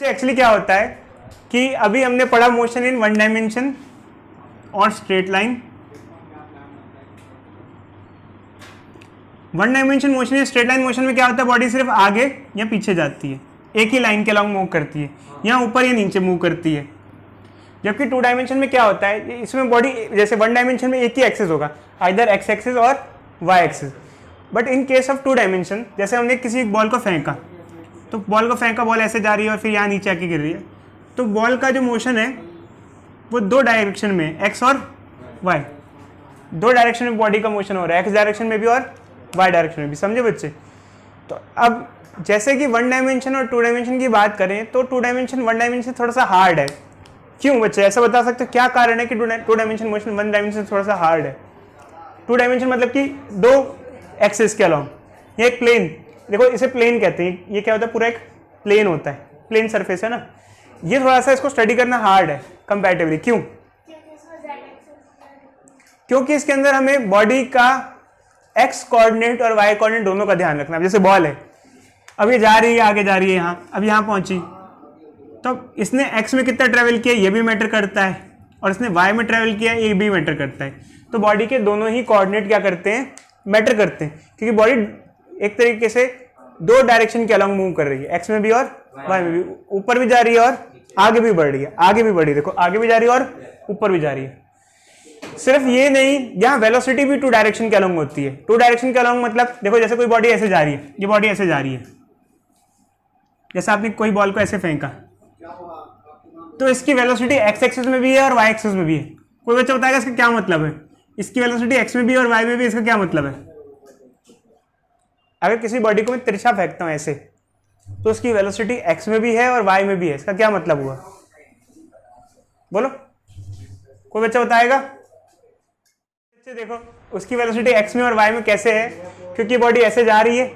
Actually क्या होता है कि अभी हमने पढ़ा मोशन इन वन डायमेंशन और straight line. One dimension motion या स्ट्रेट लाइन मोशन में क्या होता है, बॉडी सिर्फ आगे या पीछे जाती है, एक ही लाइन के अलॉन्ग मूव करती है, या ऊपर या नीचे मूव करती है। जबकि टू डायमेंशन में क्या होता है, इसमें बॉडी जैसे वन डायमेंशन में एक ही एक्सिस होगा, आइदर एक्स एक्सिस और y axis. But in case of two dimension, जैसे हमने किसी बॉल को फेंका, तो बॉल को फेंका, बॉल ऐसे जा रही है और फिर यहाँ नीचे आके गिर रही है, तो बॉल का जो मोशन है वो दो डायरेक्शन में, एक्स और वाई, दो डायरेक्शन में बॉडी का मोशन हो रहा है, एक्स डायरेक्शन में भी और वाई डायरेक्शन में भी। समझे बच्चे? तो अब जैसे कि वन डायमेंशन और टू डायमेंशन की बात करें तो टू डायमेंशन वन डायमेंशन थोड़ा सा हार्ड है। क्यों बच्चे, ऐसा बता सकते हो क्या कारण है कि two dimension motion one dimension थोड़ा सा हार्ड है? टू डायमेंशन मतलब कि दो एक्सिस के अलॉन्ग, ये एक प्लेन, देखो इसे प्लेन कहते हैं, ये क्या होता है, पूरा एक प्लेन होता है, प्लेन सरफेस है ना, ये थोड़ा सा इसको स्टडी करना हार्ड है कंपैरेटिवली। क्यों? क्योंकि इसके अंदर हमें बॉडी का एक्स कोऑर्डिनेट और वाई कोऑर्डिनेट दोनों का ध्यान रखना है। जैसे बॉल है, अब ये जा रही है, आगे जा रही है, यहाँ अब यहाँ पहुंची, तो इसने एक्स में कितना ट्रेवल किया ये भी मैटर करता है, और इसने वाई में ट्रेवल किया ये भी मैटर करता है। तो बॉडी के दोनों ही कोऑर्डिनेट क्या करते हैं, मैटर करते हैं, क्योंकि बॉडी एक तरीके से दो डायरेक्शन के अलॉन्ग मूव कर रही है, एक्स में भी और वाई में भी, ऊपर भी जा रही है और आगे भी बढ़ रही है, आगे भी बढ़ रही है, देखो आगे भी जा रही है और ऊपर भी जा रही है। सिर्फ ये नहीं, यहाँ वेलोसिटी भी टू डायरेक्शन के अलॉन्ग होती है। टू डायरेक्शन के अलॉन्ग मतलब देखो, जैसे कोई बॉडी ऐसे जा रही है, ये बॉडी ऐसे जा रही है, जैसे आपने कोई बॉल को ऐसे फेंका, तो इसकी वेलोसिटी एक्स एक्सिस में भी है और वाई एक्सिस में भी है। कोई बच्चा बताएगा इसका क्या मतलब है, इसकी वेलोसिटी एक्स में भी और वाई में भी, इसका क्या मतलब है? अगर किसी बॉडी को मैं तिरछा फेंकता हूं ऐसे, तो उसकी वेलोसिटी एक्स में भी है और वाई में भी है, इसका क्या मतलब हुआ? बोलो, कोई बच्चा बताएगा? देखो उसकी वेलोसिटी एक्स में और वाई में कैसे है, क्योंकि बॉडी ऐसे जा रही है,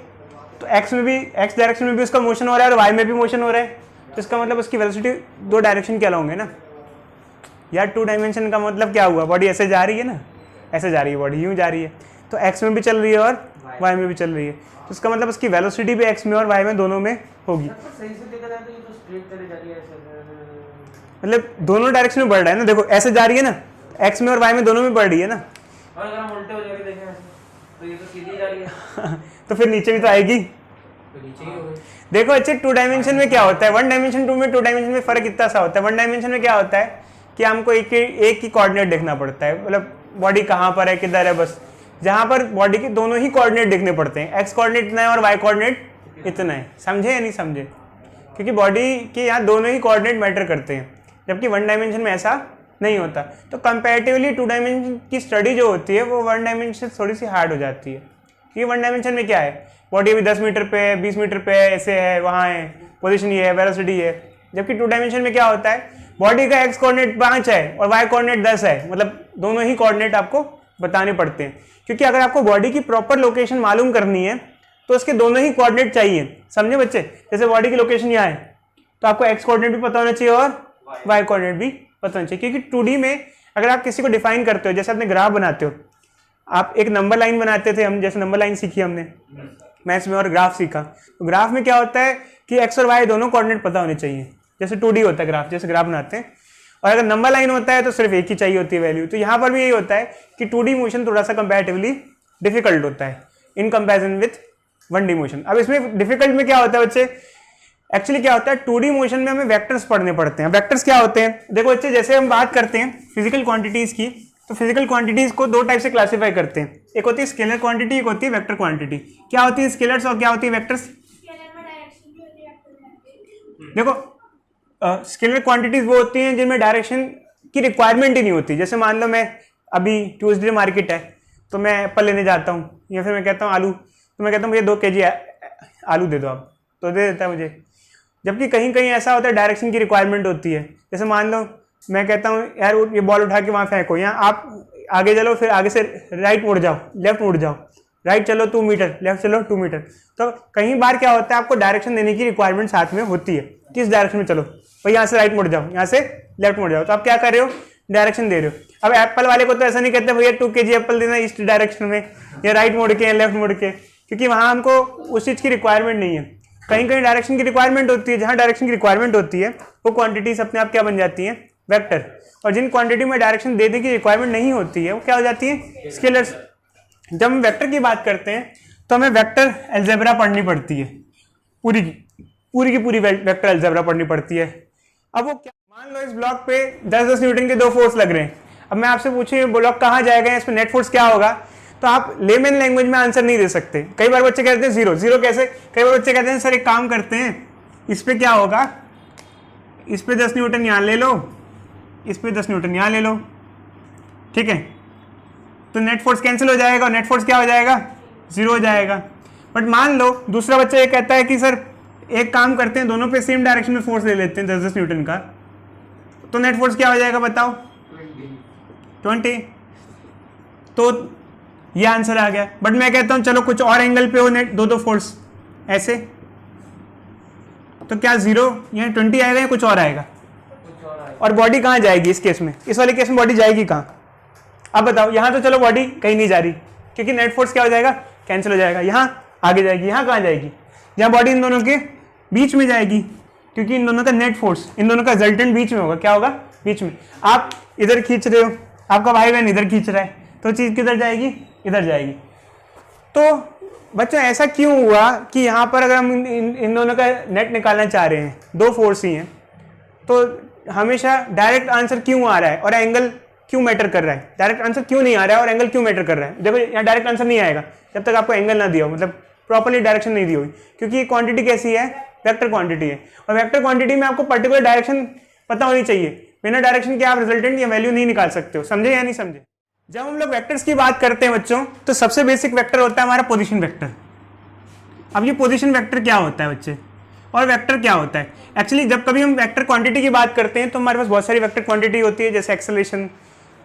तो एक्स में भी, एक्स डायरेक्शन में भी उसका मोशन हो रहा है और वाई में भी मोशन हो रहा है, तो इसका मतलब उसकी वेलोसिटी दो डायरेक्शन के अलॉन्ग है ना। यार टू डायमेंशन का मतलब क्या हुआ, बॉडी ऐसे जा रही है ना, ऐसे जा रही है बॉडी, यूं जा रही है, तो एक्स में भी चल रही है और वाई में भी चल रही है, तो इसका मतलब उसकी वेलोसिटी भी एक्स में और वाई में दोनों में होगी। मतलब दोनों डायरेक्शन में बढ़ रहा है ना, देखो ऐसे जा रही है ना, एक्स में और वाई में दोनों में बढ़ रही है ना, और अगर हम उल्टे हो जाके देखें तो ये तो सीधी जा रही है तो फिर नीचे भी तो आएगी। तो नीचे ही होगी। देखो अच्छे टू डायमेंशन में क्या होता है, वन डायमेंशन टू में, टू डायमेंशन में फर्क इतना सा होता है। वन डायमेंशन में क्या होता है कि हमको एक ही कोऑर्डिनेट देखना पड़ता है, मतलब बॉडी कहाँ पर है, किधर है, बस जहाँ पर बॉडी के दोनों ही कोऑर्डिनेट देखने पड़ते हैं, एक्स कोऑर्डिनेट इतना है और वाई कोऑर्डिनेट इतना है। समझे या नहीं समझे? क्योंकि बॉडी के यहाँ दोनों ही कोऑर्डिनेट मैटर करते हैं, जबकि वन डायमेंशन में ऐसा नहीं होता। तो कंपैरेटिवली टू डायमेंशन की स्टडी जो होती है वो वन डायमेंशन थोड़ी सी हार्ड हो जाती है, क्योंकि वन डायमेंशन में क्या है, बॉडी अभी 10 मीटर पे है, 20 मीटर पे है, ऐसे है, वहाँ है, पोजीशन ये है, वेलोसिटी है। जबकि टू डायमेंशन में क्या होता है, बॉडी का एक्स कोऑर्डिनेट 5 है और वाई कोऑर्डिनेट 10 है, मतलब दोनों ही कोऑर्डिनेट आपको बताने पड़ते हैं, क्योंकि अगर आपको बॉडी की प्रॉपर लोकेशन मालूम करनी है तो उसके दोनों ही कोऑर्डिनेट चाहिए। समझे बच्चे? जैसे बॉडी की लोकेशन यहाँ है, तो आपको एक्स कोऑर्डिनेट भी पता होना चाहिए और वाई कोऑर्डिनेट भी पता होना चाहिए, क्योंकि 2D में अगर आप किसी को डिफाइन करते हो, जैसे अपने ग्राफ बनाते हो, आप एक नंबर लाइन बनाते थे, हम जैसे नंबर लाइन सीखी हमने मैथ्स में और ग्राफ सीखा, तो ग्राफ में क्या होता है कि एक्स और वाई दोनों कोऑर्डिनेट पता होने चाहिए। जैसे 2D होता है ग्राफ, जैसे ग्राफ बनाते हैं, और अगर नंबर लाइन होता है तो सिर्फ एक ही चाहिए होती है वैल्यू। तो यहाँ पर भी यही होता है कि 2D मोशन थोड़ा सा कंपैरेटिवली डिफिकल्ट होता है in comparison with 1D motion. अब इसमें डिफिकल्ट में क्या होता है बच्चे, एक्चुअली क्या होता है, 2D मोशन में हमें वेक्टर्स पढ़ने पड़ते हैं। वेक्टर्स क्या होते हैं, देखो बच्चे, जैसे हम बात करते हैं फिजिकल क्वांटिटीज की, तो फिजिकल क्वांटिटीज को दो टाइप से क्लासीफाई करते हैं, एक होती है स्केलर क्वांटिटी, एक होती है वेक्टर क्वांटिटी। क्या होती है स्केलर्स और क्या होती है वेक्टर्स? देखो स्केलर क्वांटिटीज वो होती हैं जिनमें डायरेक्शन की रिक्वायरमेंट ही नहीं होती। जैसे मान लो मैं अभी ट्यूसडे मार्केट है, तो मैं एप्पल लेने जाता हूँ, या फिर मैं कहता हूँ आलू, तो मैं कहता हूँ मुझे 2 kg आलू दे दो आप, तो दे देता है मुझे। जबकि कहीं कहीं ऐसा होता है डायरेक्शन की रिक्वायरमेंट होती है। जैसे मान लो मैं कहता हूँ यार ये बॉल उठा के वहाँ फेंको, यहाँ आप आगे चलो, फिर आगे से राइट मुड़ जाओ, लेफ्ट मुड़ जाओ, राइट चलो 2 मीटर, लेफ्ट चलो 2 मीटर। तो कहीं बार क्या होता है, आपको डायरेक्शन देने की रिक्वायरमेंट साथ में होती है, किस डायरेक्शन में चलो, भाई यहाँ से राइट मुड़ जाओ, यहाँ से लेफ्ट मुड़ जाओ, तो आप क्या कर रहे हो, डायरेक्शन दे रहे हो। अब एप्पल वाले को तो ऐसा नहीं कहते भैया 2 kg एप्पल देना ईस्ट डायरेक्शन में, या राइट मुड़ के या लेफ्ट मुड़ के, क्योंकि वहाँ हमको उस चीज़ की रिक्वायरमेंट नहीं है। कहीं कहीं डायरेक्शन की रिक्वायरमेंट होती है, जहां डायरेक्शन की रिक्वायरमेंट होती है वो क्वांटिटीज अपने आप क्या बन जाती हैं, वेक्टर। और जिन क्वांटिटी में डायरेक्शन देने की रिक्वायरमेंट नहीं होती है वो क्या हो जाती है, स्केलर्स। जब हम वेक्टर की बात करते हैं तो हमें वेक्टर अलजेब्रा पढ़नी पड़ती है, पूरी की पूरी वेक्टर अलजेब्रा पढ़नी पड़ती है। अब वो क्या, मान लो इस ब्लॉक पे 10-10 न्यूटन के 2 फोर्स लग रहे हैं। अब मैं आपसे पूछूं ये ब्लॉक कहाँ जाएगा, इस पे नेट फोर्स क्या होगा, तो आप लेमन लैंग्वेज में आंसर नहीं दे सकते। कई बार बच्चे कहते हैं जीरो। जीरो कैसे, कई बार बच्चे कहते हैं सर एक काम करते हैं, इस पे क्या होगा, इस पे 10 न्यूटन यहाँ ले लो, इस पे 10 न्यूटन यहाँ ले लो, ठीक है, तो नेट फोर्स कैंसिल हो जाएगा और नेट फोर्स क्या हो जाएगा, जीरो हो जाएगा। बट मान लो दूसरा बच्चा ये कहता है कि सर एक काम करते हैं, दोनों पे सेम डायरेक्शन में फोर्स ले लेते हैं 10-10 न्यूटन का, तो नेट फोर्स क्या हो जाएगा बताओ, 20। तो ये आंसर आ गया। बट मैं कहता हूं चलो कुछ और एंगल पे हो नेट दो फोर्स ऐसे, तो क्या 0 या 20 आएगा या कुछ और आएगा, और बॉडी कहाँ जाएगी इस केस में, इस वाले केस में बॉडी जाएगी कहाँ, अब बताओ। यहाँ तो चलो बॉडी कहीं नहीं जा रही क्योंकि नेट फोर्स क्या हो जाएगा, कैंसिल हो जाएगा। यहाँ आगे जाएगी, यहाँ कहाँ जाएगी, यहाँ बॉडी इन दोनों के बीच में जाएगी क्योंकि इन दोनों का नेट फोर्स, इन दोनों का रिजल्टेंट बीच में होगा, क्या होगा, बीच में। आप इधर खींच रहे हो, आपका भाई बहन इधर खींच रहा है, तो चीज़ किधर जाएगी, इधर जाएगी। तो बच्चों ऐसा क्यों हुआ कि यहाँ पर अगर हम इन दोनों का नेट निकालना चाह रहे हैं, 2 फोर्स ही हैं, तो हमेशा डायरेक्ट आंसर क्यों आ रहा है और एंगल क्यों मैटर कर रहा है, डायरेक्ट आंसर क्यों नहीं आ रहा है और एंगल क्यों मैटर कर रहा है। देखो यहाँ डायरेक्ट आंसर नहीं आएगा जब तक आपको एंगल ना दिया हो, मतलब प्रॉपर्ली डायरेक्शन नहीं दी होगी, क्योंकि ये क्वांटिटी कैसी है, वेक्टर क्वांटिटी है, और वेक्टर क्वांटिटी में आपको पर्टिकुलर डायरेक्शन पता होनी चाहिए। बिना डायरेक्शन के आप रिजल्टेंट या वैल्यू नहीं निकाल सकते हो, समझे या नहीं समझे। जब हम लोग वेक्टर्स की बात करते हैं बच्चों, तो सबसे बेसिक वेक्टर होता है हमारा पोजीशन वेक्टर। अब ये पोजीशन वेक्टर क्या होता है बच्चे, और वेक्टर क्या होता है एक्चुअली। जब कभी हम वेक्टर क्वांटिटी की बात करते हैं तो हमारे पास बहुत सारी वेक्टर क्वांटिटी होती है, जैसे एक्सेलरेशन,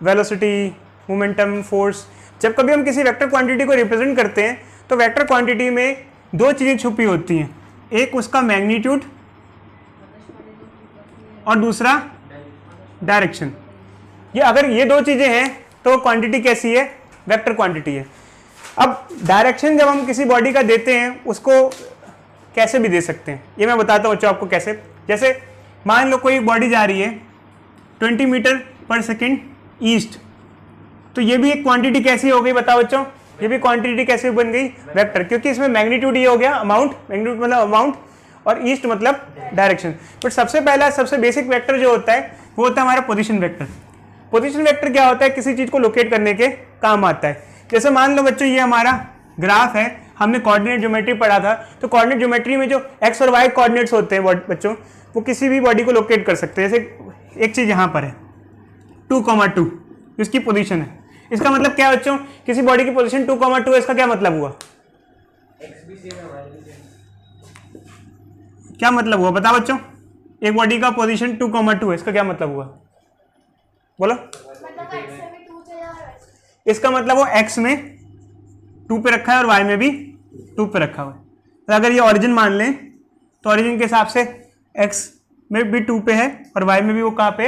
वेलोसिटी, मोमेंटम, फोर्स। जब कभी हम किसी वेक्टर क्वांटिटी को रिप्रेजेंट करते हैं तो वेक्टर क्वांटिटी में 2 चीज़ें छुपी होती हैं, एक उसका मैग्नीट्यूड और दूसरा डायरेक्शन। ये अगर ये 2 चीज़ें हैं तो क्वांटिटी कैसी है, वेक्टर क्वांटिटी है। अब डायरेक्शन जब हम किसी बॉडी का देते हैं उसको कैसे भी दे सकते हैं, ये मैं बताता हूँ बच्चों आपको कैसे। जैसे मान लो कोई बॉडी जा रही है 20 मीटर पर सेकेंड ईस्ट, तो ये भी एक क्वांटिटी कैसी हो गई बताओ बच्चों, ये भी क्वांटिटी कैसे बन गई, वेक्टर, क्योंकि इसमें मैग्नीट्यूड ये हो गया अमाउंट, मैग्नीट्यूड मतलब अमाउंट और ईस्ट मतलब डायरेक्शन। बट सबसे पहला सबसे बेसिक वेक्टर जो होता है वो होता है हमारा पोजीशन वेक्टर। पोजीशन वेक्टर क्या होता है, किसी चीज को लोकेट करने के काम आता है। जैसे मान लो बच्चों ये हमारा ग्राफ है, हमने कोऑर्डिनेट ज्योमेट्री पढ़ा था, तो कोऑर्डिनेट ज्योमेट्री में जो एक्स और वाई कोऑर्डिनेट्स होते हैं बच्चों, वो किसी भी बॉडी को लोकेट कर सकते हैं। जैसे एक चीज यहाँ पर है 2,2, इसकी पोजीशन है, इसका मतलब क्या है बच्चों, किसी बॉडी की पोजीशन 2,2 है, इसका क्या मतलब हुआ, क्या मतलब हुआ बताओ बच्चों, एक बॉडी का पोजीशन 2,2 है, इसका क्या मतलब हुआ, बोलो। इसका मतलब वो x में 2 पे रखा है और y में भी 2 पे रखा हुआ है। तो अगर ये ओरिजिन मान लें तो ओरिजिन के हिसाब से x में भी 2 पे है और y में भी वो कहाँ पे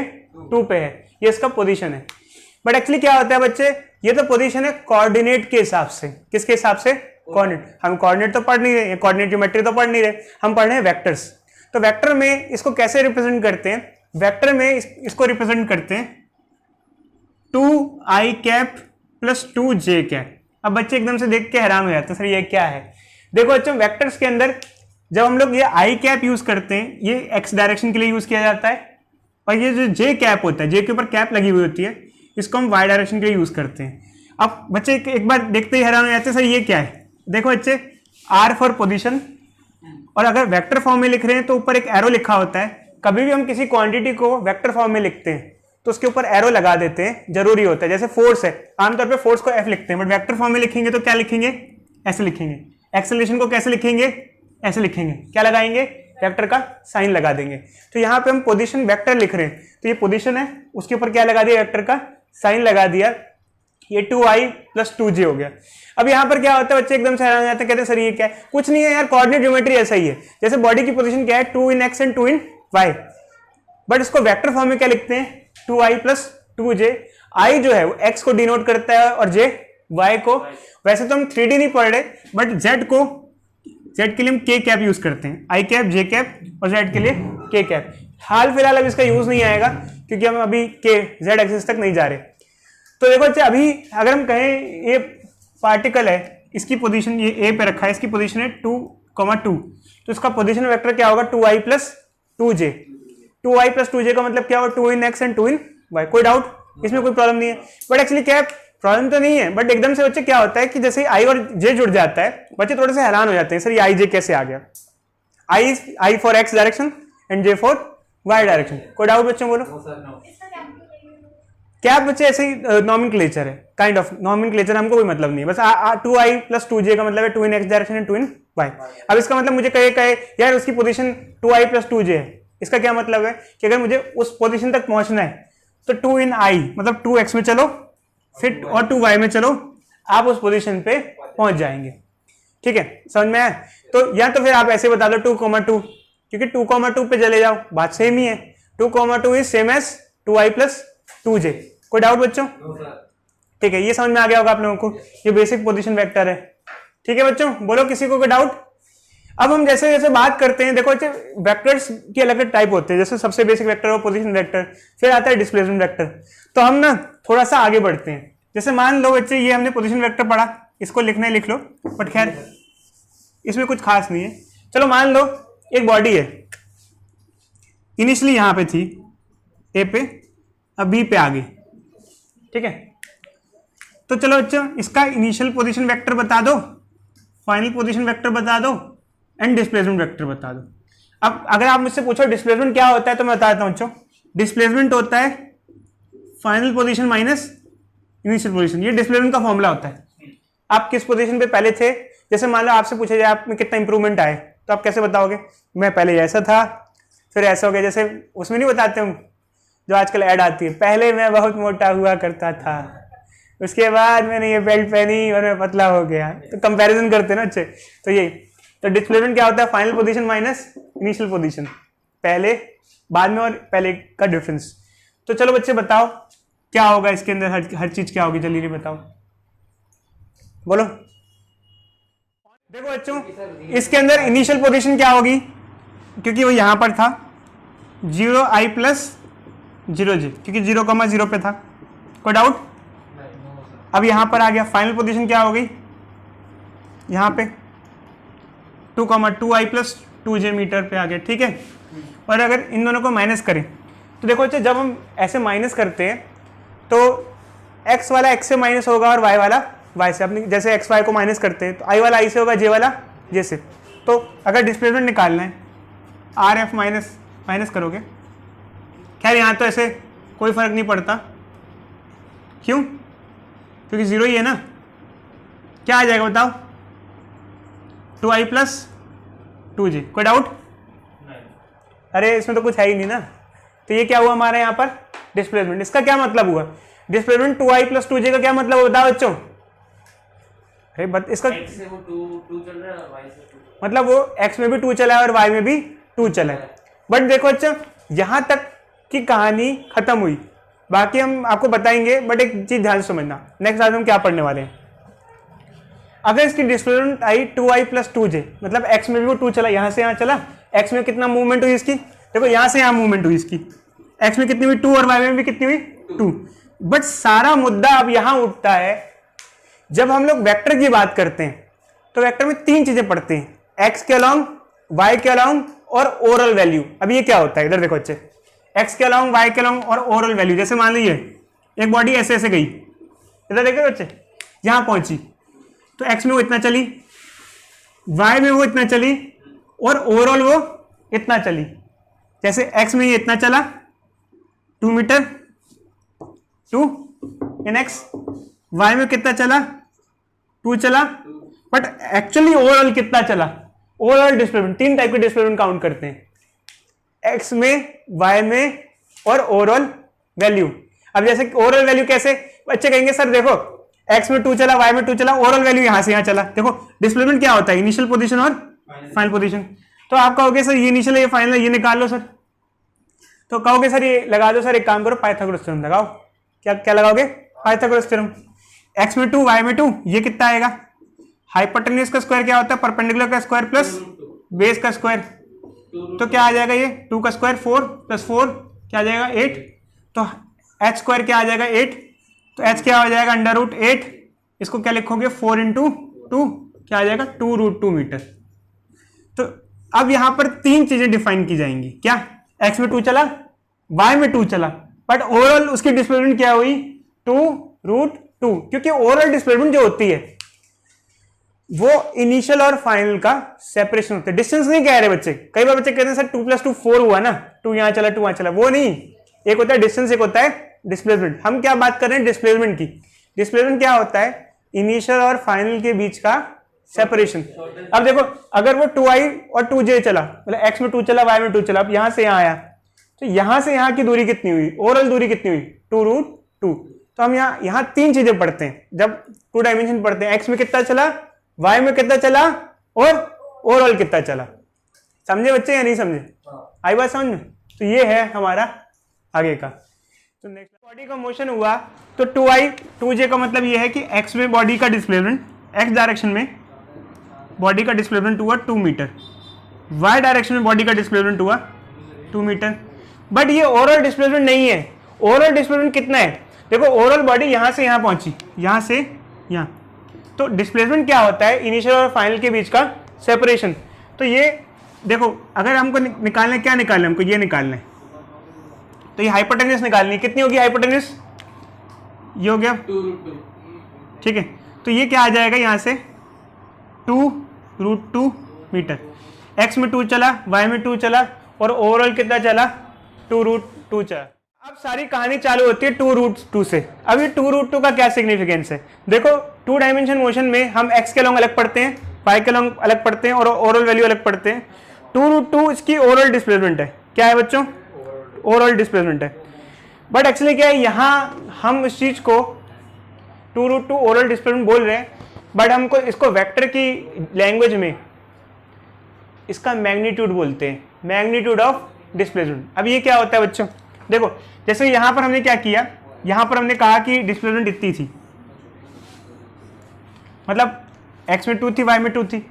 2 पे है, ये इसका पोजीशन है। बट एक्चुअली क्या होता है बच्चे, ये तो पोजीशन है कोऑर्डिनेट के हिसाब से, किसके हिसाब से, कोऑर्डिनेट। हम कोऑर्डिनेट तो पढ़ नहीं रहे, कोऑर्डिनेट ज्योमेट्री तो पढ़ नहीं रहे, हम पढ़ रहे हैं वेक्टर्स। तो वेक्टर में इसको कैसे रिप्रेजेंट करते हैं, वेक्टर में इसको रिप्रेजेंट करते हैं 2i cap plus 2j cap. अब बच्चे एकदम से देख के हैरान हो जाते हैं, सर ये क्या है। देखो बच्चों वेक्टर्स के अंदर जब हम लोग ये i कैप यूज करते हैं, ये x डायरेक्शन के लिए यूज किया जाता है, और ये जो j कैप होता है, j के ऊपर कैप लगी हुई होती है, इसको हम y डायरेक्शन के लिए यूज करते हैं। अब बच्चे एक बार देखते ही हैरान हो जाते हैं, सर ये क्या है। देखो बच्चे r फॉर पोजीशन, और अगर वेक्टर फॉर्म में लिख रहे हैं तो ऊपर एक एरो लिखा होता है। कभी भी हम किसी क्वांटिटी को वेक्टर फॉर्म में लिखते हैं तो उसके ऊपर एरो लगा देते हैं, जरूरी होता है। जैसे फोर्स है, आमतौर पे फोर्स को F लिखते हैं, बट वेक्टर फॉर्म में लिखेंगे तो क्या लिखेंगे, ऐसे लिखेंगे। एक्सेलरेशन को कैसे लिखेंगे, ऐसे लिखेंगे, क्या लगाएंगे, वेक्टर का साइन लगा देंगे। तो यहाँ पे हम पोजीशन वेक्टर लिख रहे हैं, तो ये पोजीशन है, उसके ऊपर क्या लगा दिया, वेक्टर का साइन लगा दिया, ये 2i प्लस 2j हो गया। अब यहाँ पर क्या होता है, बच्चे एकदम से हैरान हो जाते हैं, कहते हैं सर ये क्या है। कुछ नहीं है यार, कोऑर्डिनेट ज्योमेट्री ऐसा ही है। जैसे बॉडी की पोजीशन क्या है, 2 in x and 2 in y, but इसको वेक्टर फॉर्म में क्या लिखते हैं, 2i प्लस 2j। i जो है वो x को डिनोट करता है और j y को। वैसे तो हम 3D नहीं पढ़ रहे, बट z को जेड के लिए हम के कैप यूज करते हैं, आई कैप, जे कैप, और जेड के लिए के कैप। हाल फिलहाल अब इसका यूज नहीं आएगा क्योंकि हम अभी के जेड एक्सिस तक नहीं जा रहे। तो देखो अच्छा, अभी अगर हम कहें ये पार्टिकल है, इसकी पोजीशन ये ए पे रखा है, इसकी पोजीशन है 2,2, तो इसका पोजीशन वेक्टर क्या होगा 2i plus 2j। 2i plus 2j का मतलब क्या होगा 2 in x and 2 in y। कोई डाउट? इसमें कोई प्रॉब्लम नहीं है। बट एक्चुअली क्या प्रॉब्लम तो नहीं है, बट एकदम से बच्चे क्या होता है कि जैसे i और j जुड़ जाता है, बच्चे थोड़े से हैरान हो जाते हैं, सर ये i j कैसे आ गया। i for x direction and j for y direction. कोई डाउट बच्चों बोलो? क्या बच्चे ऐसे ही नॉमेनक्लेचर है, काइंड ऑफ नॉमेनक्लेचर, हमको कोई मतलब नहीं है। बस 2i प्लस 2j का मतलब है 2 in x direction and 2 in y। अब इसका मतलब मुझे कहे यार उसकी पोजीशन 2i प्लस 2j है, इसका क्या मतलब है कि अगर मुझे उस पोजीशन तक पहुंचना है तो 2 in i मतलब 2x में चलो फिर और 2y में चलो, आप उस पोजीशन पे पहुंच जाएंगे। ठीक है, समझ में आया? तो या तो फिर आप ऐसे बता दो 2,2, क्योंकि 2,2 पे चले जाओ, बात सेम ही है। 2,2 is same as 2i plus 2j। कोई डाउट बच्चों? ठीक है, ये समझ में आ गया होगा आप लोगों को, ये बेसिक पोजीशन वेक्टर है। ठीक है बच्चों, बोलो किसी को कोई डाउट? अब हम जैसे जैसे बात करते हैं, देखो वेक्टर्स की अलग अलग टाइप होते हैं, जैसे सबसे बेसिक वेक्टर हो पोजीशन वेक्टर, फिर आता है डिस्प्लेसमेंट वेक्टर। तो हम ना थोड़ा सा आगे बढ़ते हैं। जैसे मान लो बच्चे ये हमने पोजीशन वेक्टर पढ़ा, इसको लिखना है लिख लो, बट खैर इसमें कुछ खास नहीं है। चलो मान लो एक बॉडी है, इनिशियली यहां पे थी ए पे, अब बी पे आ गई। ठीक है, तो चलो बच्चों इसका इनिशियल पोजीशन वेक्टर बता दो, फाइनल पोजीशन वेक्टर बता दो एंड डिस्प्लेसमेंट वेक्टर बता दो। अब अगर आप मुझसे पूछो डिस्प्लेसमेंट क्या होता है तो मैं बता देता हूं बच्चों, डिस्प्लेसमेंट होता है final position minus initial position. ये डिस्प्लेसमेंट का फॉर्मूला होता है। आप किस पोजीशन पे पहले थे, जैसे मान लो आपसे पूछा जाए आप में कितना इंप्रूवमेंट आए, तो आप कैसे बताओगे? मैं पहले ऐसा था फिर ऐसा हो गया। जैसे उसमें नहीं बताते हम जो आजकल ऐड आती है, पहले मैं बहुत मोटा हुआ करता था, उसके बाद मैंने ये बेल्ट पहनी और मैं पतला हो गया। तो कंपैरिजन करते हैं ना अच्छे। तो ये तो डिस्प्लेसमेंट क्या होता है? Final position minus initial position, पहले बाद में और पहले का डिफरेंस। तो चलो बच्चे बताओ क्या होगा इसके अंदर, हर चीज क्या होगी, जल्दी बताओ, बोलो। देखो बच्चों इसके अंदर इनिशियल पोजीशन क्या होगी, क्योंकि वो यहां पर था 0i प्लस 0j, क्योंकि 0,0 पे था। कोई डाउट? अब यहां पर आ गया, फाइनल पोजीशन क्या हो गई यहां पे 2,2i प्लस 2j मीटर पे आ गया। ठीक है, और अगर इन दोनों को माइनस करें तो देखो अच्छा, जब हम ऐसे माइनस करते हैं तो x वाला x से माइनस होगा और y वाला y से। अपनी जैसे x y को माइनस करते हैं तो i वाला i से होगा, j वाला j से। तो अगर डिस्प्लेसमेंट निकालना है RF माइनस माइनस करोगे, खैर यहाँ तो ऐसे कोई फर्क नहीं पड़ता, क्यों? क्योंकि 0 ही है ना। क्या आ जाएगा बताओ? 2i plus 2j। कोई डाउट? अरे इसमें तो कुछ है ही नहीं ना। तो ये क्या हुआ हमारे यहाँ पर डिस्प्लेसमेंट। इसका क्या मतलब हुआ? डिस्प्लेसमेंट 2i प्लस 2j का क्या मतलब है बताओ बच्चों? अरे इसका X से वो 2 चल रहा है, Y से 2। मतलब वो x में भी 2 चला है और y में भी 2 चला है। बट देखो अच्छा, यहां तक की कहानी खत्म हुई, बाकी हम आपको बताएंगे। बट एक चीज ध्यान से समझना, नेक्स्ट आज हम क्या पढ़ने वाले हैं। अगर इसकी displacement I 2i plus 2j, मतलब x में भी वो 2 चला, यहां से यहां चला, x में कितना मूवमेंट हुई इसकी, देखो यहां से यहां मूवमेंट हुई इसकी, x में कितनी हुई 2 और y में भी कितनी हुई 2। बट सारा मुद्दा अब यहां उठता है, जब हम लोग वेक्टर की बात करते हैं तो वेक्टर में 3 चीजें पढ़ते हैं, x के अलोंग, y के अलोंग और ओरल वैल्यू। अब ये क्या होता है, इधर देखो अच्छे, x के अलोंग, y के अलोंग और ओरल वैल्यू। जैसे मान लीजिए एक बॉडी ऐसे ऐसे गई, इधर देखो बच्चे, यहां पहुंची तो x में वो इतना चली, y में वो इतना चली और ओवरऑल वो इतना चली। जैसे x में ये इतना चला 2 मीटर 2 इन x, y में कितना चला 2 चला, बट एक्चुअली ओवरऑल कितना चला, ओवरऑल डिस्प्लेसमेंट 3 टाइप के डिस्प्लेसमेंट काउंट करते हैं, x में, y में और ओवरऑल वैल्यू। अब जैसे ओवरऑल वैल्यू कैसे, बच्चे कहेंगे सर देखो x में 2 चला, y में 2 चला, ओवरऑल वैल्यू यहां से यहां चला। देखो डिस्प्लेसमेंट क्या होता है, इनिशियल पोजीशन और फाइनल पोजीशन। तो आप कहोगे सर ये इनिशियल है ये फाइनल है, ये निकाल लो सर। तो कहोगे सर ये लगा दो सर, एक काम करो पाइथागोरस थ्योरम लगाओ। क्या क्या लगाओगे? Pythagoras theorem. x में 2 y में 2, ये कितना आएगा, हाइपोटेन्यूज का स्क्वायर क्या होता है, परपेंडिकुलर का स्क्वायर प्लस बेस का स्क्वायर, तो क्या आ जाएगा ये 2 का स्क्वायर 4 प्लस 4 क्या आ जाएगा 8, तो h स्क्वायर क्या आ जाएगा 8, तो h क्या हो जाएगा अंडर रूट 8, इसको क्या लिखोगे 4 इंटू 2 क्या आ जाएगा 2√2 मीटर। तो अब यहां पर 3 चीजें डिफाइन की जाएंगी, क्या x में 2 चला, y में 2 चला, बट ओवरऑल उसकी डिस्प्लेसमेंट क्या हुई 2√2, क्योंकि ओवरऑल डिस्प्लेसमेंट जो होती है वो इनिशियल और फाइनल का सेपरेशन होता है, डिस्टेंस नहीं कह रहे बच्चे। कई बार बच्चे कहते हैं सर 2 + 2 4 हुआ ना, 2 यहां चला 2 वहां चला, वो नहीं, एक होता है डिस्टेंस, एक होता है डिस्प्लेसमेंट। हम क्या बात कर रहे हैं डिस्प्लेसमेंट की। डिस्प्लेसमेंट क्या होता है, इनिशियल और फाइनल के बीच का सेपरेशन। अब देखो अगर वो 2i और 2j चला, मतलब x में 2 चला y में 2 चला, अब यहां से यहां आया, तो यहां से यहां की दूरी कितनी हुई, ओवरऑल दूरी कितनी हुई 2√2। तो हम यहां 3 चीजें पढ़ते हैं जब 2 डायमेंशन पढ़ते हैं, x में कितना चला, y में कितना चला और ओवरऑल कितना चला। समझे बच्चे या नहीं समझे, आई बात समझ में। तो ये है हमारा आगे का। तो नेक्स्ट बॉडी का मोशन हुआ तो 2i 2j का मतलब ये है कि x में बॉडी का डिस्प्लेसमेंट, x डायरेक्शन में बॉडी का डिस्प्लेसमेंट हुआ 2 मीटर, y डायरेक्शन में बॉडी का डिस्प्लेसमेंट हुआ 2 मीटर। बट ये ओवरऑल डिस्प्लेसमेंट नहीं है। ओवरऑल डिस्प्लेसमेंट कितना है, देखो ओवरऑल बॉडी यहां से यहां पहुंची, यहां से यहां, तो डिस्प्लेसमेंट क्या होता है, इनिशियल और फाइनल के बीच का सेपरेशन। तो ये देखो अगर हमको निकालना है, क्या निकालना है हमको, ये निकालना है, तो ये हाइपोटेन्यूज निकालनी है, कितनी होगी हाइपोटेन्यूज, ये हो गया 2√2, ठीक है। तो ये क्या आ जाएगा यहाँ से 2√2 मीटर। x में 2 चला, y में 2 चला और ओवरऑल कितना चला 2√2 चला। अब सारी कहानी चालू होती है 2√2 से। अब ये 2√2 का क्या सिग्निफिकेंस है, देखो 2 डायमेंशन मोशन में हम x के लॉन्ग अलग पढ़ते हैं, y के लॉन्ग अलग पढ़ते हैं और ओवरऑल वैल्यू अलग पढ़ते हैं। 2√2 इसकी ओवरऑल डिस्प्लेसमेंट है, क्या है बच्चों, ओवरऑल डिस्प्लेसमेंट है। बट एक्चुअली क्या है, यहाँ हम इस चीज को 2√2 ओवरऑल डिस्प्लेसमेंट बोल रहे हैं, बट हमको इसको वेक्टर की लैंग्वेज में इसका मैग्नीट्यूड बोलते हैं, मैग्नीट्यूड ऑफ डिस्प्लेसमेंट। अब ये क्या होता है बच्चों, देखो जैसे यहां पर हमने क्या किया, यहां पर हमने कहा कि डिस्प्लेसमेंट इतनी थी, मतलब x में 2 थी y में 2 थी,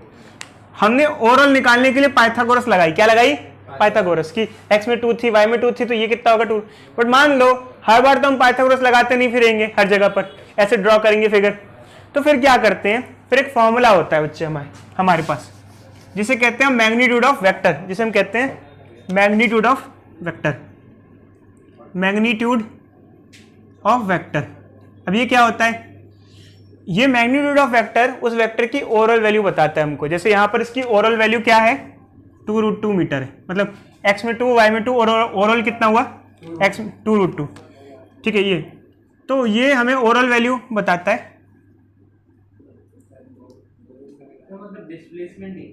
हमने ओवरऑल निकालने के लिए पाइथागोरस लगाई, क्या लगाई, पाइथागोरस की x में 2 थी y में 2 थी तो ये कितना होगा 2। बट मान लो हर बार तो हम पाइथागोरस लगाते नहीं फिरेंगे, हर जगह पर ऐसे ड्रॉ करेंगे फिगर, तो फिर क्या करते हैं, फिर एक फॉर्मूला होता है बच्चे हमारे पास, जिसे कहते हैं मैग्नीट्यूड ऑफ वेक्टर, जिसे हम कहते हैं magnitude of vector, magnitude of vector. अब ये क्या होता है, ये मैग्नीट्यूड ऑफ वेक्टर उस वेक्टर की ओवरऑल वैल्यू बताता है हमको। जैसे यहाँ पर इसकी ओवरऑल वैल्यू क्या है 2√2 मीटर है, मतलब x में 2 y में 2 और ओवरऑल कितना हुआ x 2√2, ठीक है। ये तो ये हमें ओवरऑल वैल्यू बताता है, मतलब डिस्प्लेसमेंट ही,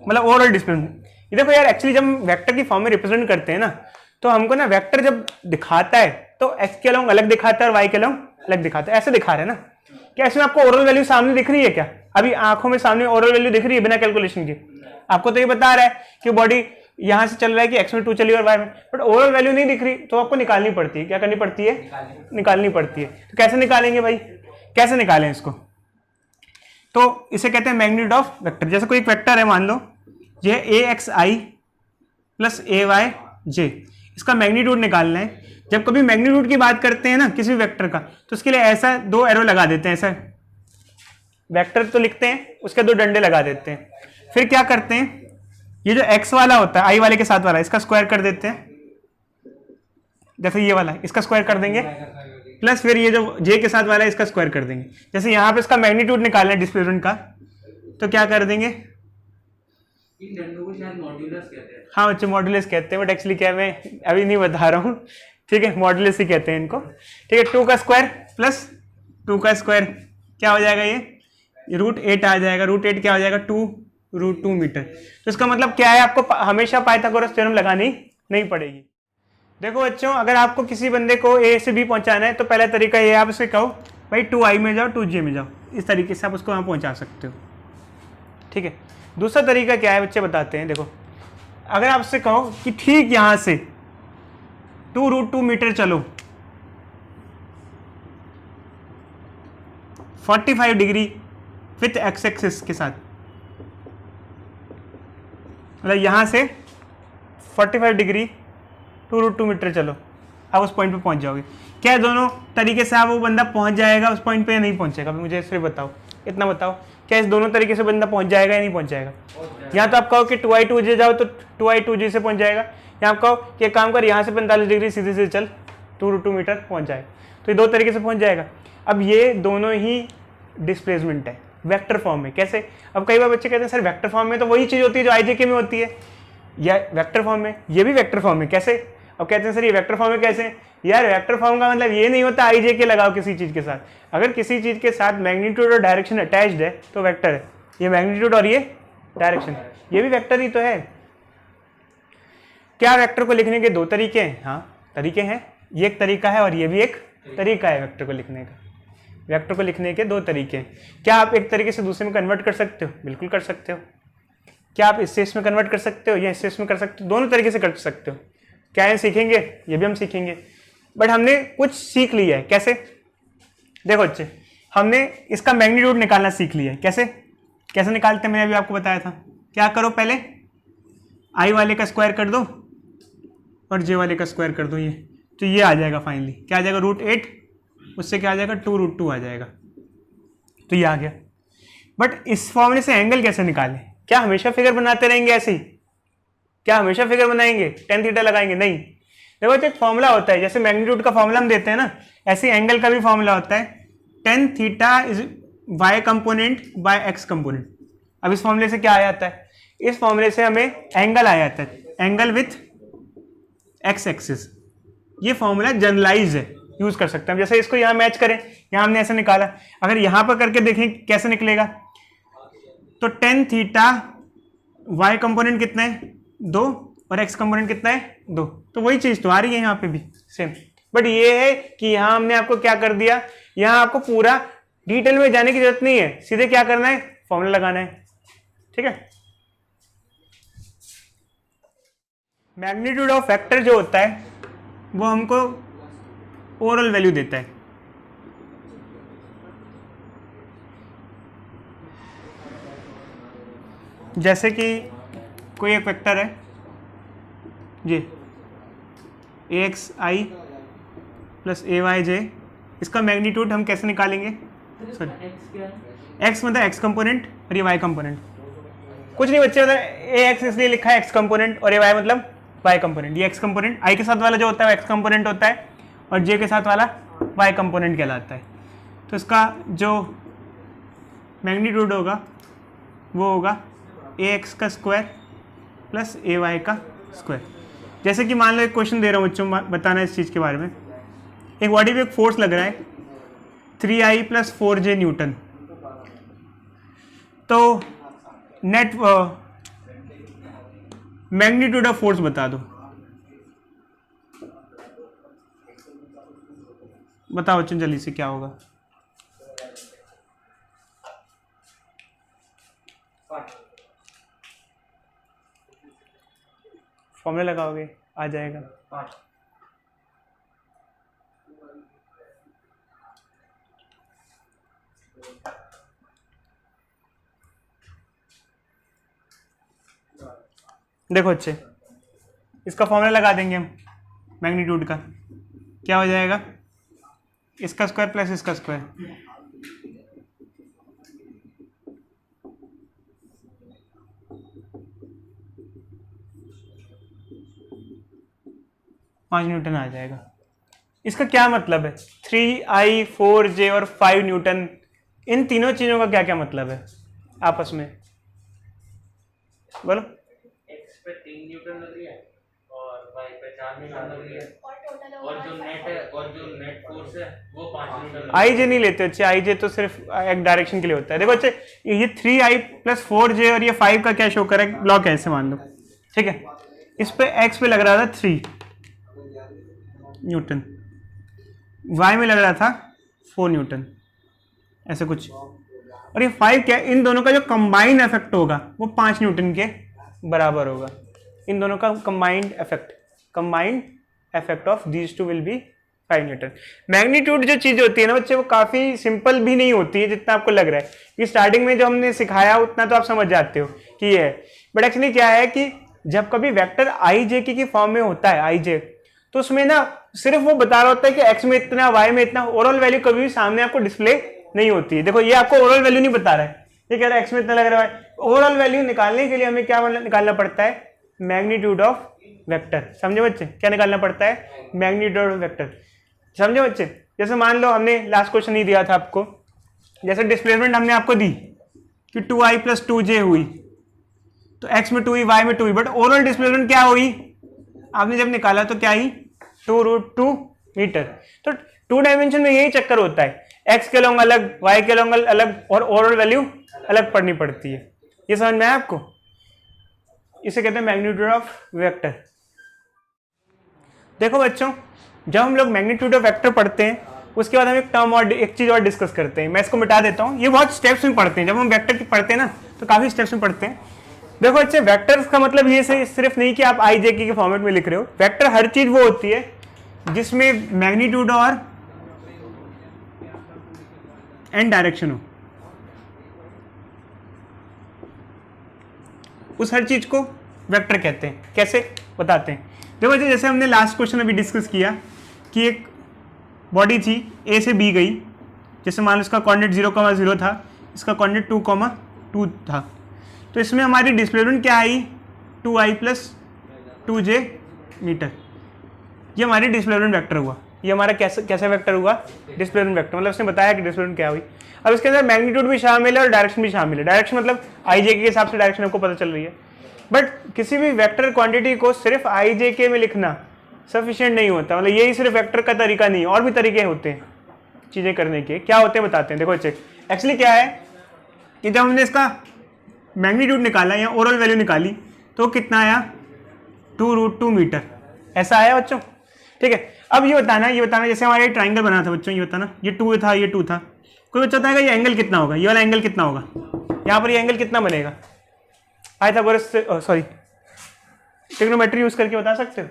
मतलब ओवरऑल डिस्प्लेसमेंट। ये देखो यार एक्चुअली जब हम वेक्टर की फॉर्म में रिप्रेजेंट करते हैं ना, तो हमको ना वेक्टर जब दिखाता है तो x के लॉन्ग अलग दिखाता है और y के लॉन्ग अलग दिखाता है, ऐसे दिखा रहे हैं ना। क्या इसमें आपको ओवरऑल वैल्यू सामने दिख रही है, क्या अभी आंखों में सामने ओवरऑल वैल्यू दिख रही है बिना कैलकुलेशन के, आपको तो ये बता रहा है कि बॉडी यहां से चल रहा है कि x में 2 चली और y में, बट ओवरऑल वैल्यू नहीं दिख रही, तो आपको निकालनी पड़ती है, क्या करनी पड़ती है, निकालनी पड़ती है। तो कैसे निकालेंगे भाई, कैसे निकालें इसको, तो इसे कहते हैं मैग्नीट्यूड ऑफ वेक्टर। जैसे कोई एक वेक्टर है, मान लो ये axi प्लस ayj, इसका मैग्नीट्यूड निकालना है। जब कभी मैग्नीट्यूड की बात करते हैं ना किसी भी वेक्टर का, तो उसके लिए ऐसा 2 एरो लगा देते हैं, ऐसा वेक्टर तो लिखते हैं, उसके 2 डंडे लगा देते हैं। फिर क्या करते हैं, ये जो x वाला होता है i वाले के साथ वाला, इसका स्क्वायर कर देते हैं, जैसे ये वाला इसका स्क्वायर कर देंगे, प्लस फिर ये जो j के साथ वाला है इसका स्क्वायर कर देंगे। जैसे यहाँ पे इसका मैग्नीट्यूड निकालना है डिस्प्लेसमेंट का, तो क्या कर देंगे, इन डंडों को शायद मॉड्यूलस कहते हैं। हाँ बच्चे मॉड्यूलस कहते हैं, बट एक्चुअली क्या मैं अभी नहीं बता रहा हूँ, ठीक है, मॉड्यूलस ही कहते हैं इनको, ठीक है। 2 का स्क्वायर प्लस 2 का स्क्वायर क्या हो जाएगा, ये √8 आ जाएगा, √8 क्या हो जाएगा 2√2 मीटर। तो इसका मतलब क्या है, आपको हमेशा पाइथागोरस थ्योरम लगानी नहीं पड़ेगी। देखो बच्चों, अगर आपको किसी बंदे को ए से बी पहुंचाना है, तो पहला तरीका ये, आप उसे कहो भाई 2i में जाओ 2j में जाओ, इस तरीके से आप उसको वहाँ पहुँचा सकते हो, ठीक है। दूसरा तरीका क्या है बच्चे बताते हैं, देखो अगर आप उससे कहो कि ठीक यहाँ से 2√2 मीटर चलो, 45 डिग्री विथ एक्स एक्सिस के साथ, मतलब यहाँ से 45 डिग्री 2√2 मीटर चलो, आप उस पॉइंट पे पहुँच जाओगे। क्या दोनों तरीके से आप वो बंदा पहुँच जाएगा उस पॉइंट पे या नहीं पहुँचेगा? मुझे सिर्फ बताओ, इतना बताओ, क्या इस दोनों तरीके से बंदा पहुँच जाएगा या नहीं पहुँच जाएगा? यहाँ तो आप कहो कि 2i2j जाओ तो 2i2j से पहुँच जाएगा, यहाँ आप कहो कि एक काम कर यहाँ से 45 डिग्री सीधे से चल 2√2 मीटर पहुँच जाएगा, तो ये दो तरीके से पहुँच जाएगा। अब ये दोनों ही डिस्प्लेसमेंट है वेक्टर फॉर्म में। कैसे? अब कई बार बच्चे कहते हैं सर वेक्टर फॉर्म में तो वही चीज़ होती है जो IJK में होती है, या वेक्टर फॉर्म में, ये भी वेक्टर फॉर्म में कैसे? अब कहते हैं सर ये वेक्टर फॉर्म में कैसे? यार वेक्टर फॉर्म का मतलब ये नहीं होता IJK लगाओ किसी चीज़ के साथ। अगर किसी चीज़ के साथ मैग्नीट्यूड और डायरेक्शन अटैच्ड है तो वेक्टर है। ये मैग्नीट्यूड और ये डायरेक्शन, ये भी वेक्टर ही तो है। क्या वेक्टर को लिखने के दो तरीके हैं? हाँ तरीके हैं, ये एक तरीका है और ये भी एक तरीका है वेक्टर को लिखने का। वेक्टर को लिखने के दो तरीके हैं। क्या आप एक तरीके से दूसरे में कन्वर्ट कर सकते हो? बिल्कुल कर सकते हो। क्या आप इससे इसमें कन्वर्ट कर सकते हो या इससे इसमें कर सकते हो? दोनों तरीके से कर सकते हो। क्या ये सीखेंगे? ये भी हम सीखेंगे, बट हमने कुछ सीख लिया है। कैसे? देखो बच्चे, हमने इसका मैग्नीट्यूड निकालना सीख लिया है। कैसे कैसे निकालते हैं मैंने अभी आपको बताया था। क्या करो, पहले आई वाले का स्क्वायर कर दो और जे वाले का स्क्वायर कर दो, ये तो ये आ जाएगा फाइनली। क्या आ जाएगा? √8, उससे क्या आ जाएगा? 2√2 आ जाएगा, तो ये आ गया। बट इस फॉर्मूले से एंगल कैसे निकालें? क्या हमेशा फिगर बनाते रहेंगे ऐसे ही? क्या हमेशा फिगर बनाएंगे, tan थीटा लगाएंगे? नहीं। देखो एक फॉर्मूला होता है, जैसे मैग्नीट्यूड का फॉर्मूला हम देते हैं ना, ऐसे एंगल का भी फॉर्मूला होता है, tan theta is y component by x component. अब इस फॉर्मूले से क्या आ जाता है? इस फॉर्मूले से हमें एंगल आ जाता है, एंगल विथ x एक्सिस। ये फॉर्मूला जनरलाइज है, यूज कर सकते हैं। जैसे इसको यहाँ मैच करें, यहाँ हमने ऐसे निकाला, अगर यहाँ पर करके देखें कैसे निकलेगा, तो tan थीटा y कंपोनेंट कितना है? 2 और x कंपोनेंट कितना है? 2। तो वही चीज तो आ रही है यहाँ पे भी सेम। बट ये है कि यहाँ हमने आपको क्या कर दिया, यहाँ आपको पूरा डिटेल में जाने की जरूरत नहीं है, सीधे क्या करना है, फॉर्मूला लगाना है। ठीक है। मैग्नीट्यूड ऑफ वेक्टर जो होता है वो हमको ओवरऑल वैल्यू देता है। जैसे कि कोई एक वेक्टर है जी, AXI प्लस AYJ, इसका मैग्नीट्यूड हम कैसे निकालेंगे? सॉरी, x मतलब x कंपोनेंट और ये y कंपोनेंट। कुछ नहीं बच्चे, मतलब AX इसलिए लिखा है x कंपोनेंट और ये y मतलब y कंपोनेंट। ये x कंपोनेंट I के साथ वाला जो होता है वो x कंपोनेंट होता है और J के साथ वाला y कंपोनेंट कहलाता है। तो इसका जो मैग्नीट्यूड होगा वो होगा AX का स्क्वायर प्लस AY का स्क्वायर। जैसे कि मान लो एक क्वेश्चन दे रहा हूँ बच्चों, बताना इस चीज़ के बारे में। एक बॉडी पे एक फोर्स लग रहा है 3I प्लस 4J न्यूटन। तो नेट मैग्नीट्यूड ऑफ फोर्स बता दो। बताओ बच्चों जल्दी से क्या होगा? फॉर्मूला लगाओगे आ जाएगा। देखो अच्छे, इसका फॉर्मूला लगा देंगे हम मैग्नीट्यूड का। क्या हो जाएगा? इसका स्क्वायर प्लस इसका स्क्वायर। न्यूटन आ जाएगा। इसका क्या मतलब है? 3I 4J और 5 न्यूटन, इन तीनों चीजों का क्या क्या मतलब है आपस में? बोलो। x पे 3 न्यूटन लग रही है और y पे 4 न्यूटन लग रही है, और जो नेट फोर्स है वो 5 न्यूटन। IJ नहीं लेते अच्छे, IJ तो सिर्फ एक डायरेक्शन के लिए होता है। देखो अच्छे, ये 3I प्लस 4J और ये 5 का क्या शो कर रहा है? ब्लॉक है ऐसे मान लो, ठीक है। इस पे x पे लग रहा था 3 न्यूटन, y में लग रहा था 4 न्यूटन, ऐसे कुछ। और ये 5 क्या, इन दोनों का जो कंबाइंड इफेक्ट होगा वो 5 न्यूटन के बराबर होगा। इन दोनों का combined effect of these two will be 5 Newton. Magnitude जो चीज होती है ना बच्चे, वो काफी सिंपल भी नहीं होती है जितना आपको लग रहा है, कि स्टार्टिंग में जो हमने सिखाया उतना तो आप समझ जाते हो कि ये है, बट एक्चुअली क्या है कि जब कभी वेक्टर आई जे की फॉर्म में होता है आई जे, तो उसमें ना सिर्फ वो बता रहा होता है कि एक्स में इतना, वाई में इतना, ओवरऑल वैल्यू कभी भी सामने आपको डिस्प्ले नहीं होती है। देखो ये आपको ओवरऑल वैल्यू नहीं बता रहा है, ये कह रहा है एक्स में इतना लग रहा है। ओवरऑल वैल्यू निकालने के लिए हमें क्या निकालना पड़ता है, मैग्नीट्यूड ऑफ वेक्टर। समझे बच्चे, क्या निकालना पड़ता है, मैग्नीट्यूड ऑफ वेक्टर। समझे बच्चे, जैसे मान लो हमने लास्ट क्वेश्चन ही दिया था आपको, जैसे डिस्प्लेसमेंट हमने आपको दी कि 2i + 2j हुई, तो x में 2 ही, y में 2 ही, बट ओवरऑल डिस्प्लेसमेंट क्या हुई, आपने जब निकाला तो क्या ही, 2√2 मीटर। तो 2 डायमेंशन में यही चक्कर होता है, x के लॉन्ग अलग, y के लॉन्ग अलग, और ओवरऑल वैल्यू अलग पढ़नी पड़ती है। ये समझ में आया आपको, इसे कहते हैं मैग्नीट्यूड ऑफ वेक्टर। देखो बच्चों, जब हम लोग मैग्नीट्यूड ऑफ वेक्टर पढ़ते हैं उसके बाद हम एक टर्म और एक चीज और डिस्कस करते हैं। मैं इसको मिटा देता हूँ, ये बहुत स्टेप्स में पढ़ते हैं, जब हम वेक्टर की पढ़ते हैं ना तो काफी स्टेप्स में पढ़ते हैं। देखो अच्छे, वेक्टर्स का मतलब ये सिर्फ नहीं कि आप आई जे के फॉर्मेट में लिख रहे हो। वेक्टर हर चीज वो होती है जिसमें मैग्नीट्यूड और एंड डायरेक्शन हो, उस हर चीज को वेक्टर कहते हैं। कैसे बताते हैं, देखो जैसे हमने लास्ट क्वेश्चन अभी डिस्कस किया कि एक बॉडी थी, ए से बी गई, जैसे मान लो इसका कोऑर्डिनेट 0,0 था, इसका कोऑर्डिनेट 2,2 था, तो इसमें हमारी डिस्प्लेसमेंट क्या आई, 2i + 2j मीटर। ये हमारी डिस्प्लेसमेंट वेक्टर हुआ। ये हमारा कैसा वेक्टर हुआ, डिस्प्लेसमेंट वेक्टर, मतलब उसने बताया कि डिस्प्लेसमेंट क्या हुई। अब इसके अंदर मैग्नीट्यूड भी शामिल है और डायरेक्शन भी शामिल है। डायरेक्शन मतलब आई जे के हिसाब से डायरेक्शन आपको पता चल रही है, बट किसी भी वेक्टर क्वांटिटी को सिर्फ आई जे के में लिखना सफिशिएंट नहीं होता, मतलब यही सिर्फ वेक्टर का तरीका नहीं है, और भी तरीके होते हैं चीजें करने के। क्या होते हैं बताते हैं। देखो चेक, एक्चुअली क्या है कि जब हमने इसका मैग्नीट्यूड निकाला या ओवरऑल वैल्यू निकाली तो कितना आया, 2√2 मीटर, ऐसा आया बच्चों। ठीक है, अब ये बताना जैसे हमारा ट्राइंगल बना था बच्चों, ये बताना ये 2 था, ये 2 था, कोई बच्चा बताएगा ये एंगल कितना होगा, ये वाला एंगल कितना होगा, यहाँ पर ये एंगल कितना बनेगा। पाइथागोरस से सॉरी ट्रिग्नोमेट्री यूज करके बता सकते हो,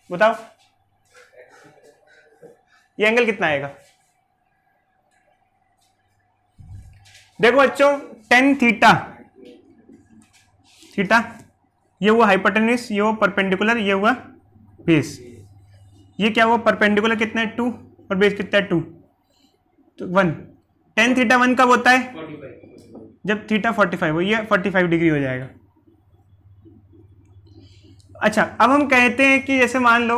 बताओ ये एंगल कितना आएगा। देखो बच्चों, tan थीटा, ये हुआ हाइपोटेन्यूज, ये हुआ परपेंडिकुलर, ये हुआ बेस। ये क्या हुआ, परपेंडिकुलर कितना है 2 और बेस कितना है 2, तो 1। tan थीटा 1 कब होता है, 45। जब थीटा 45 हो, ये 45 डिग्री हो जाएगा। अच्छा, अब हम कहते हैं कि जैसे मान लो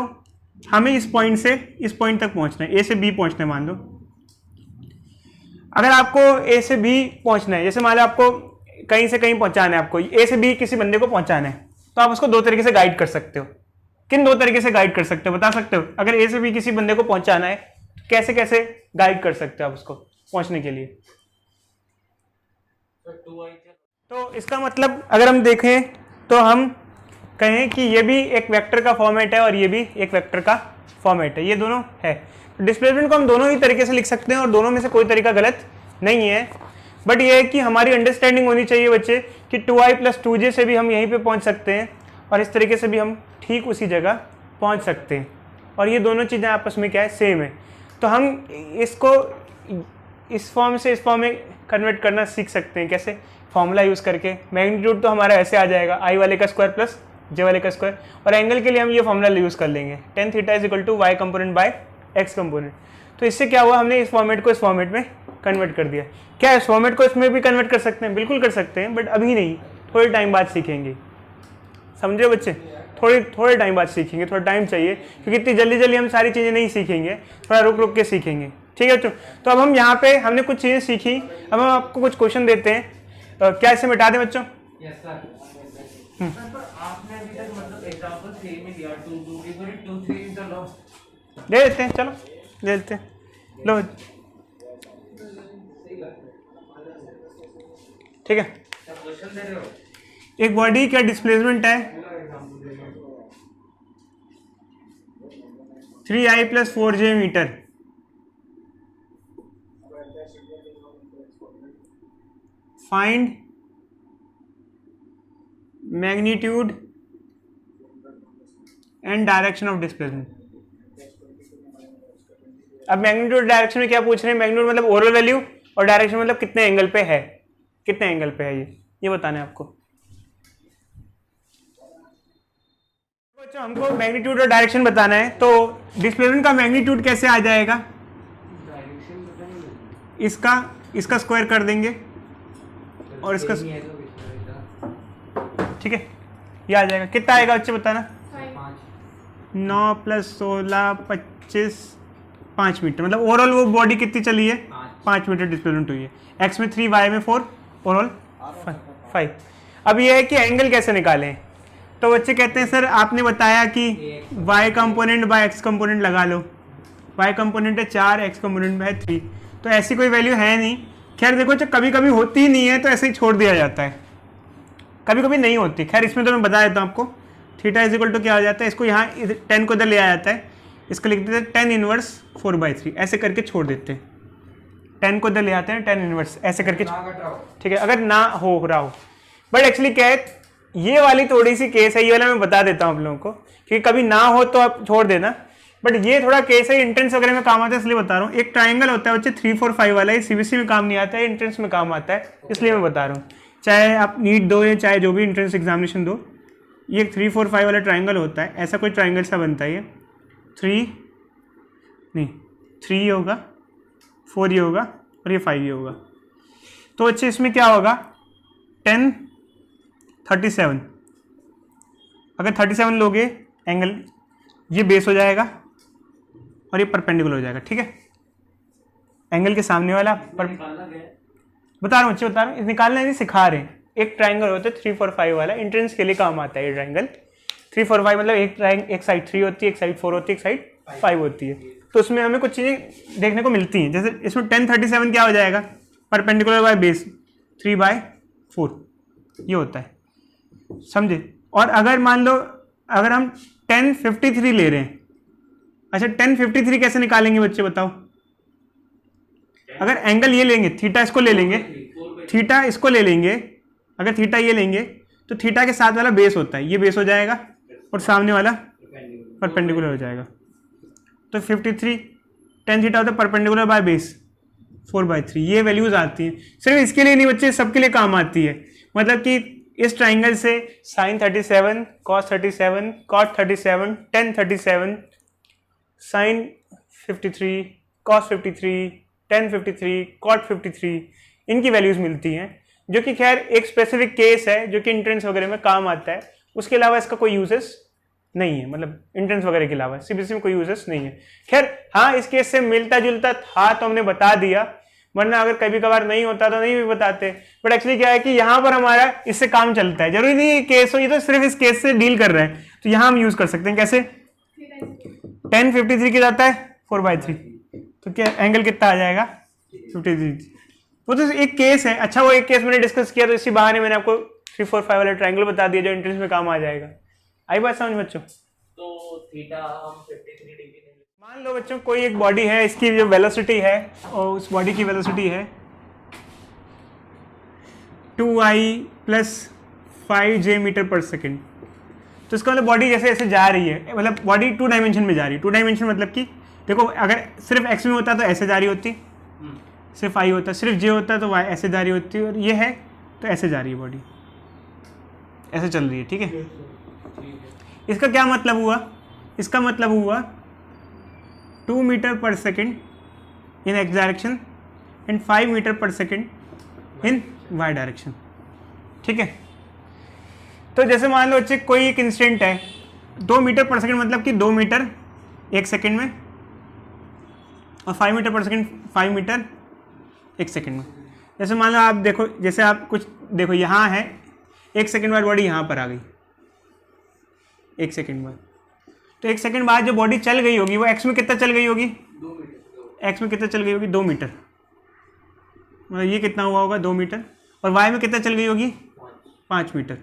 हमें इस पॉइंट से इस पॉइंट तक पहुंचना है, ए से बी पहुंचना है। मान लो अगर आपको ए से बी पहुंचना है, जैसे मान लो आपको कहीं से कहीं पहुंचाना है, आपको ए से बी किसी बंदे को पहुंचाना है, तो आप उसको 2 तरीके से गाइड कर सकते हो। किन 2 तरीके से गाइड कर सकते हो बता सकते हो। अगर ए से बी किसी बंदे को पहुंचाना है तो कैसे कैसे गाइड कर सकते हो आप उसको पहुंचने के लिए। तो इसका मतलब अगर हम देखें तो हम कहें कि ये भी एक वेक्टर का फॉर्मेट है और ये भी एक वेक्टर का फॉर्मेट है, ये दोनों है। डिस्प्लेसमेंट को हम दोनों ही तरीके से लिख सकते हैं और दोनों में से कोई तरीका गलत नहीं है, बट ये है कि हमारी अंडरस्टैंडिंग होनी चाहिए बच्चे कि 2i + 2j से भी हम यहीं पे पहुंच सकते हैं और इस तरीके से भी हम ठीक उसी जगह पहुंच सकते हैं, और ये दोनों चीज़ें आपस में क्या है, सेम है। तो हम इसको इस फॉर्म से इस फॉर्म में कन्वर्ट करना सीख सकते हैं। कैसे, फॉर्मूला यूज़ करके। मैग्नीट्यूड तो हमारा ऐसे आ जाएगा, i वाले का स्क्वायर प्लस j वाले का स्क्वायर, और एंगल के लिए हम ये फॉर्मूला यूज़ कर लेंगे, tan theta = y component by x component. तो इससे क्या हुआ, हमने इस फॉर्मेट को इस फॉर्मेट में कन्वर्ट कर दिया। क्या इस फॉर्मेट को इसमें भी कन्वर्ट कर सकते हैं, बिल्कुल कर सकते हैं, बट अभी नहीं, थोड़े टाइम बाद सीखेंगे। समझे बच्चे, थोड़े टाइम बाद सीखेंगे, थोड़ा टाइम चाहिए, क्योंकि इतनी जल्दी हम सारी चीज़ें नहीं सीखेंगे, थोड़ा रुक के सीखेंगे। ठीक है बच्चों, तो अब हम यहाँ पे हमने कुछ चीज़ें सीखी, अब हम आपको कुछ क्वेश्चन देते हैं। क्या इसे मिटा दें बच्चों। Yes sir. पर आपने अभी तक मतलब एग्जांपल सेम ही दिया, 2 2 की पूरी 2 3 इज द लॉ। दे देते हैं, चलो दे देते हैं, लो ठीक है। क्वेश्चन दे रहे हो, एक बॉडी का डिस्प्लेसमेंट है 3i + 4j metre. Find magnitude and direction of displacement. अब मैग्नीट्यूड डायरेक्शन में क्या पूछ रहे हैं, मैग्नीट्यूड मतलब ओवरऑल वैल्यू और डायरेक्शन मतलब कितने एंगल पे है, कितने एंगल पे है ये बताना है आपको। बच्चों हमको मैग्नीट्यूड और डायरेक्शन बताना है, तो डिस्प्लेसमेंट का मैग्नीट्यूड कैसे आ जाएगा, इसका स्क्वायर कर देंगे और इसका, ठीक है, ये आ जाएगा। कितना आएगा बच्चे बताना, 9 + 16 25 5 मीटर, मतलब ओवरऑल वो बॉडी कितनी चली है, 5 मीटर डिस्प्लेसमेंट हुई है। एक्स में 3, वाई में 4, ओवरऑल 5। अब ये है कि एंगल कैसे निकालें, तो बच्चे कहते हैं सर आपने बताया कि y component by x component लगा लो, y कंपोनेंट है 4, x कंपोनेंट है 3, तो ऐसी कोई वैल्यू है नहीं। खैर देखो जब कभी कभी होती ही नहीं है तो ऐसे ही छोड़ दिया जाता है, कभी कभी नहीं होती। खैर इसमें तो मैं बता देता हूँ आपको, थीटा इज इक्वल टू क्या हो जाता है, इसको यहाँ 10 को इधर ले आ जाता है, इसको लिख देते हैं 10 इनवर्स 4/3, ऐसे करके छोड़ देते हैं, 10 को इधर ले आते हैं 10 इनवर्स ऐसे करके, ठीक है, अगर ना हो रहा हो। बट एक्चुअली क्या है, ये वाली थोड़ी सी केस है, ये वाला मैं बता देता हूँ आप लोगों को कि कभी ना हो तो आप छोड़ देना, बट ये थोड़ा केस है, एंट्रेंस वगैरह में काम आता है इसलिए बता रहा हूँ। एक ट्राइंगल होता है बच्चे 3, 4, 5 वाला, ये सीबीएसई में काम नहीं आता है, एंट्रेंस में काम आता है, इसलिए मैं बता रहा हूँ। चाहे आप नीट दो या चाहे जो भी एंट्रेंस एग्जामिनेशन दो, ये 3, 4, 5 वाला ट्राइंगल होता है, ऐसा कोई ट्राइंगल सा बनता है, ये 3 होगा, 4 ये होगा और ये 5 ये होगा। तो बच्चे इसमें क्या होगा, 10 37, अगर 37 लोगे एंगल, ये बेस हो जाएगा और ये परपेंडिकुलर हो जाएगा, ठीक है, एंगल के सामने वाला बता रहा हूँ बच्चे, बता रहा हूँ, निकालना नहीं सिखा रहे हैं। एक ट्राइंगल होता है 3, 4, 5 वाला, एंट्रेंस के लिए काम आता है ये ट्राइंगल। 3, 4, 5 मतलब एक साइड 3 होती है, एक साइड 4 होती है, एक साइड 5 होती है, तो उसमें हमें कुछ चीज़ें देखने को मिलती हैं। जैसे इसमें 10 37 क्या हो जाएगा, परपेंडिकुलर बाय बेस 3/4 ये होता है, समझे। और अगर मान लो अगर हम 10 53 ले रहे हैं, अच्छा 10 53 कैसे निकालेंगे बच्चे बताओ, अगर एंगल ये लेंगे, थीटा इसको ले लेंगे, थीटा इसको ले लेंगे, अगर थीटा ये लेंगे तो थीटा के साथ वाला बेस होता है, ये बेस हो जाएगा और सामने वाला परपेंडिकुलर हो जाएगा। तो 53 10 थीटा होता है परपेंडिकुलर बाय बेस 4/3, ये वैल्यूज आती हैं। सिर्फ इसके लिए नहीं बच्चे, सबके लिए काम आती है। मतलब कि इस ट्राइंगल से sin 37, cos 37, cot 37, tan 37, sin 53, cos 53, tan 53, cot 53, इनकी वैल्यूज मिलती हैं, जो कि खैर एक स्पेसिफिक केस है जो कि एंट्रेंस वगैरह में काम आता है। उसके अलावा इसका कोई यूजेस नहीं है, मतलब एंट्रेंस वगैरह के अलावा सीबीएसई में कोई यूजेस नहीं है। खैर हाँ, इस केस से मिलता जुलता था तो हमने बता दिया, वरना अगर कभी कभार नहीं होता तो नहीं भी बताते। बट एक्चुअली क्या है कि यहाँ पर हमारा इससे काम चलता है, जरूरी नहीं केस हो, ये तो सिर्फ इस केस से डील कर रहे हैं, तो यहाँ हम यूज कर सकते हैं। कैसे 10 53 की जाता है 4/3, तो क्या एंगल कितना आ जाएगा 53। वो तो एक केस है। अच्छा वो एक केस मैंने डिस्कस किया, तो इसी बहाने मैंने आपको 3, 4, 5 वाला ट्रायंगल बता दिया जो एंट्रेंस में काम आ जाएगा। आई बात समझ बच्चों? तो थीटा हम 53 डिग्री मान लो बच्चों कोई एक बॉडी है, इसकी जो वेलोसिटी है और उस बॉडी की वेलोसिटी है 2i + 5j metre per second. तो इसका मतलब बॉडी जैसे ऐसे जा रही है, मतलब बॉडी 2 डायमेंशन में जा रही है। 2 डायमेंशन मतलब कि देखो अगर सिर्फ x में होता तो ऐसे जा रही होती, सिर्फ i होता, सिर्फ j होता तो y ऐसे जा रही होती, और ये है तो ऐसे जा रही है बॉडी, ऐसे चल रही है, ठीक है। इसका क्या मतलब हुआ? इसका मतलब हुआ 2 metre per second in x direction and 5 metre per second in y direction, ठीक है। तो जैसे मान लो बच्चे कोई एक इंस्टेंट है 2 मीटर पर सेकेंड, मतलब कि 2 मीटर 1 सेकेंड में, और 5 metre per second 5 metre 1 second में। जैसे मान लो आप देखो, जैसे आप कुछ देखो यहाँ है, 1 सेकेंड बाद बॉडी यहाँ पर आ गई, 1 सेकेंड बाद, तो 1 सेकेंड बाद जो बॉडी चल गई होगी वो x में कितना चल गई होगी? 2 मीटर। x में कितना चल गई होगी? 2 मीटर। मतलब ये कितना हुआ होगा? 2 मीटर। और y में कितना चल गई होगी? 5 मीटर।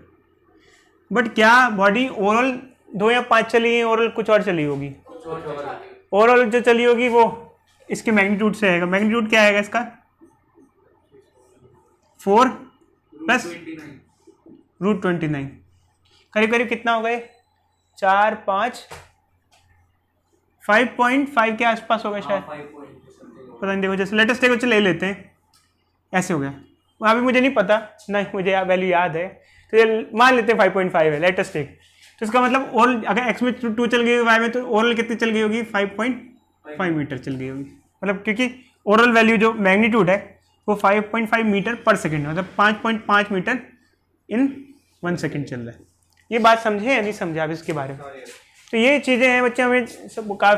बट क्या बॉडी ओवरऑल 2 या 5 चली है, ओवरऑल कुछ और चली होगी? ओवरऑल जो चली होगी वो इसके मैग्नीट्यूड से आएगा। मैग्नीट्यूड क्या आएगा इसका? 4 + √29, करीब करीब कितना हो गए? 4 5 5.5 के आसपास हो गए शायद, पता नहीं, देखो जैसे लेटेस्ट टेक ले लेते हैं, ऐसे हो गया, वहाँ भी मुझे नहीं पता, नहीं मुझे वैल्यू याद है, तो ये मान लेते हैं 5.5 है लेटेस्ट टेक, तो इसका मतलब ओवरऑल अगर एक्स में 2 चल गई, वाई में तो ओवरऑल कितनी चल गई होगी, 5.5 मीटर चल गई होगी, मतलब क्योंकि ओवरऑल वैल्यू जो मैग्नीट्यूड है वो 5.5 मीटर पर सेकेंड, मतलब 5.5 मीटर इन 1 सेकेंड चल रहा है। ये बात समझे या नहीं समझे आप इसके बारे में? तो ये चीज़ें हैं बच्चे, हमें सब काफ़ी